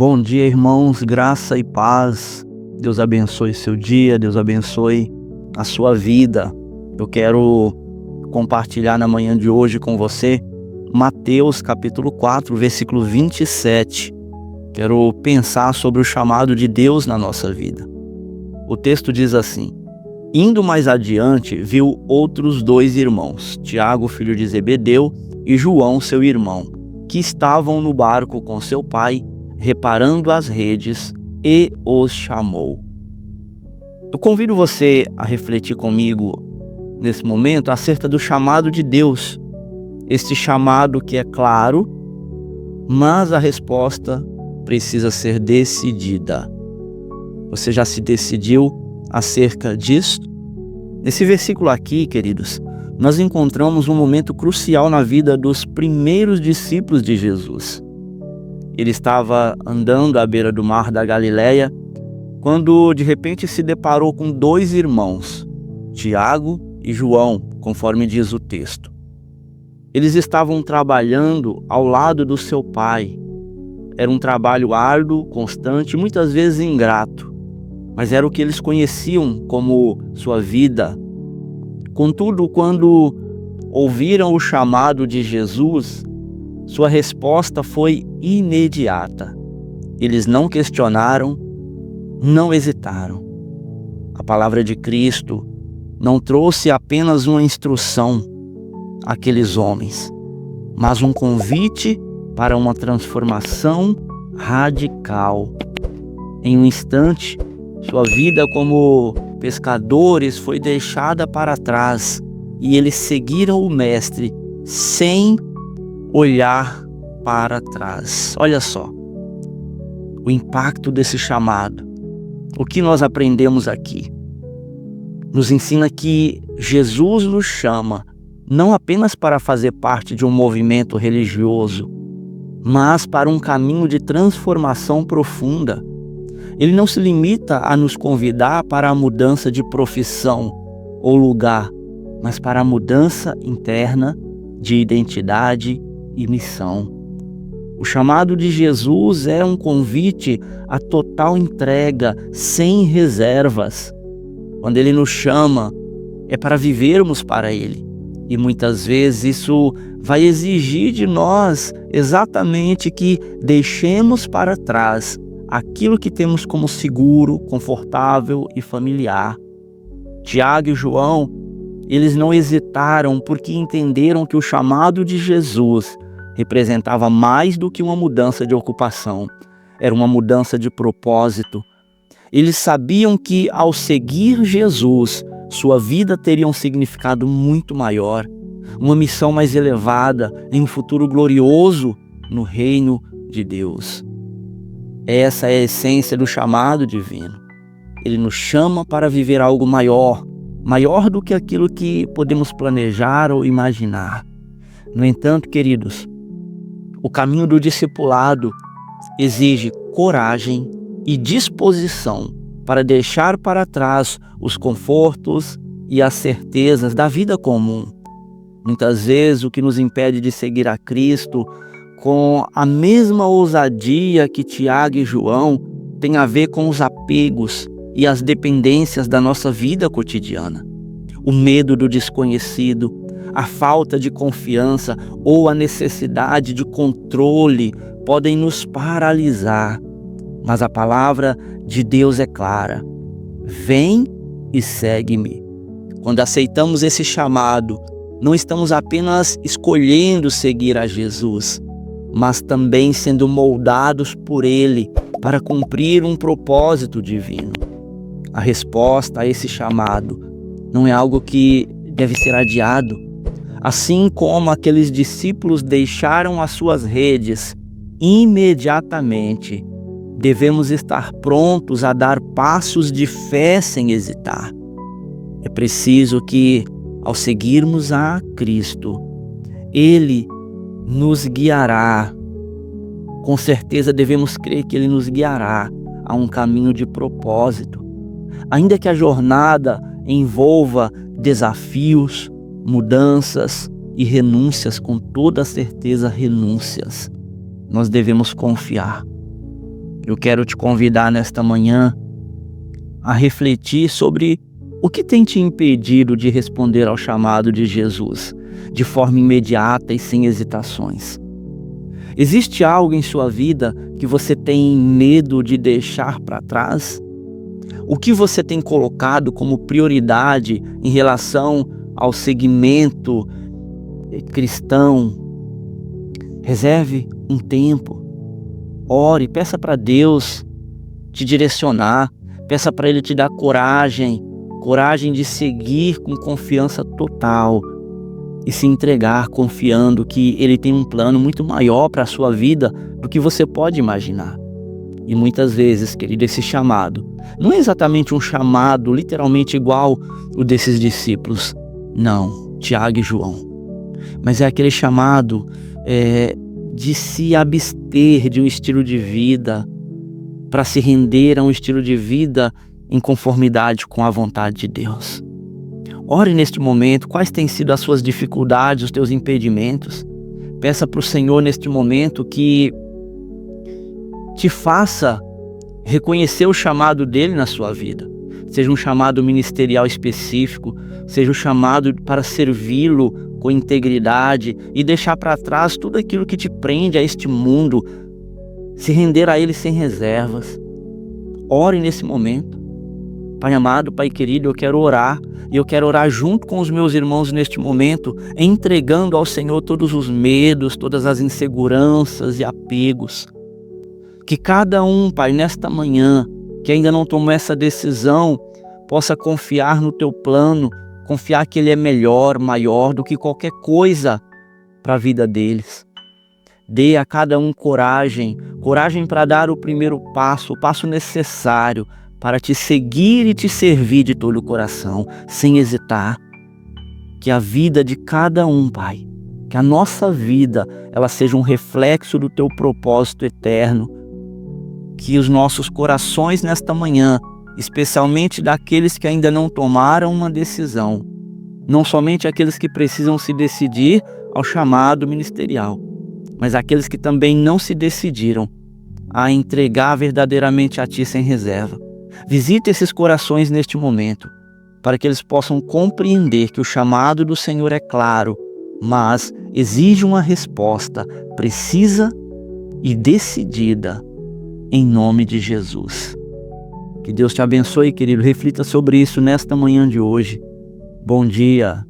Bom dia, irmãos, graça e paz. Deus abençoe seu dia, Deus abençoe a sua vida. Eu quero compartilhar na manhã de hoje com você Mateus capítulo 4, versículo 27. Quero pensar sobre o chamado de Deus na nossa vida. O texto diz assim: indo mais adiante, viu outros dois irmãos, Tiago, filho de Zebedeu, e João, seu irmão, que estavam no barco com seu pai, reparando as redes, e os chamou. Eu convido você a refletir comigo nesse momento acerca do chamado de Deus. Este chamado que é claro, mas a resposta precisa ser decidida. Você já se decidiu acerca disso? Nesse versículo aqui, queridos, nós encontramos um momento crucial na vida dos primeiros discípulos de Jesus. Ele estava andando à beira do mar da Galileia, quando de repente se deparou com dois irmãos, Tiago e João, conforme diz o texto. Eles estavam trabalhando ao lado do seu pai. Era um trabalho árduo, constante, muitas vezes ingrato, mas era o que eles conheciam como sua vida. Contudo, quando ouviram o chamado de Jesus, sua resposta foi imediata. Eles não questionaram, não hesitaram. A palavra de Cristo não trouxe apenas uma instrução àqueles homens, mas um convite para uma transformação radical. Em um instante, sua vida como pescadores foi deixada para trás e eles seguiram o Mestre sem olhar para trás. Olha só o impacto desse chamado. O que nós aprendemos aqui? Nos ensina que Jesus nos chama não apenas para fazer parte de um movimento religioso, mas para um caminho de transformação profunda. Ele não se limita a nos convidar para a mudança de profissão ou lugar, mas para a mudança interna de identidade e missão. O chamado de Jesus é um convite à total entrega, sem reservas. Quando Ele nos chama, é para vivermos para Ele. E muitas vezes isso vai exigir de nós exatamente que deixemos para trás aquilo que temos como seguro, confortável e familiar. Tiago e João, eles não hesitaram porque entenderam que o chamado de Jesus representava mais do que uma mudança de ocupação. Era uma mudança de propósito. Eles sabiam que ao seguir Jesus, sua vida teria um significado muito maior, uma missão mais elevada em um futuro glorioso no reino de Deus. Essa é a essência do chamado divino. Ele nos chama para viver algo maior do que aquilo que podemos planejar ou imaginar. No entanto, queridos, o caminho do discipulado exige coragem e disposição para deixar para trás os confortos e as certezas da vida comum. Muitas vezes o que nos impede de seguir a Cristo com a mesma ousadia que Tiago e João tem a ver com os apegos e as dependências da nossa vida cotidiana. O medo do desconhecido, a falta de confiança ou a necessidade de controle podem nos paralisar. Mas a palavra de Deus é clara: vem e segue-me. Quando aceitamos esse chamado, não estamos apenas escolhendo seguir a Jesus, mas também sendo moldados por Ele para cumprir um propósito divino. A resposta a esse chamado não é algo que deve ser adiado. Assim como aqueles discípulos deixaram as suas redes imediatamente, devemos estar prontos a dar passos de fé sem hesitar. É preciso que, ao seguirmos a Cristo, Ele nos guiará. Com certeza devemos crer que Ele nos guiará a um caminho de propósito. Ainda que a jornada envolva desafios, mudanças e renúncias, com toda certeza renúncias, nós devemos confiar. Eu quero te convidar nesta manhã a refletir sobre o que tem te impedido de responder ao chamado de Jesus de forma imediata e sem hesitações. Existe algo em sua vida que você tem medo de deixar para trás? O que você tem colocado como prioridade em relação ao segmento cristão? Reserve um tempo, ore, peça para Deus te direcionar, peça para Ele te dar coragem de seguir com confiança total e se entregar confiando que Ele tem um plano muito maior para a sua vida do que você pode imaginar. E muitas vezes, querido, esse chamado não é exatamente um chamado literalmente igual o desses discípulos, não, Tiago e João, mas é aquele chamado de se abster de um estilo de vida para se render a um estilo de vida em conformidade com a vontade de Deus. Ore neste momento, quais têm sido as suas dificuldades, os teus impedimentos. Peça para o Senhor neste momento que te faça reconhecer o chamado dele na sua vida. Seja um chamado ministerial específico, seja um chamado para servi-lo com integridade e deixar para trás tudo aquilo que te prende a este mundo, se render a ele sem reservas. Ore nesse momento. Pai amado, Pai querido, eu quero orar, e eu quero orar junto com os meus irmãos neste momento, entregando ao Senhor todos os medos, todas as inseguranças e apegos. Que cada um, Pai, nesta manhã, que ainda não tomou essa decisão, possa confiar no Teu plano, confiar que Ele é melhor, maior do que qualquer coisa para a vida deles. Dê a cada um coragem para dar o primeiro passo, o passo necessário para te seguir e te servir de todo o coração, sem hesitar. Que a vida de cada um, Pai, que a nossa vida, ela seja um reflexo do Teu propósito eterno. Que os nossos corações nesta manhã, especialmente daqueles que ainda não tomaram uma decisão, não somente aqueles que precisam se decidir ao chamado ministerial, mas aqueles que também não se decidiram a entregar verdadeiramente a Ti sem reserva. Visita esses corações neste momento, para que eles possam compreender que o chamado do Senhor é claro, mas exige uma resposta precisa e decidida, em nome de Jesus. Que Deus te abençoe, querido. Reflita sobre isso nesta manhã de hoje. Bom dia.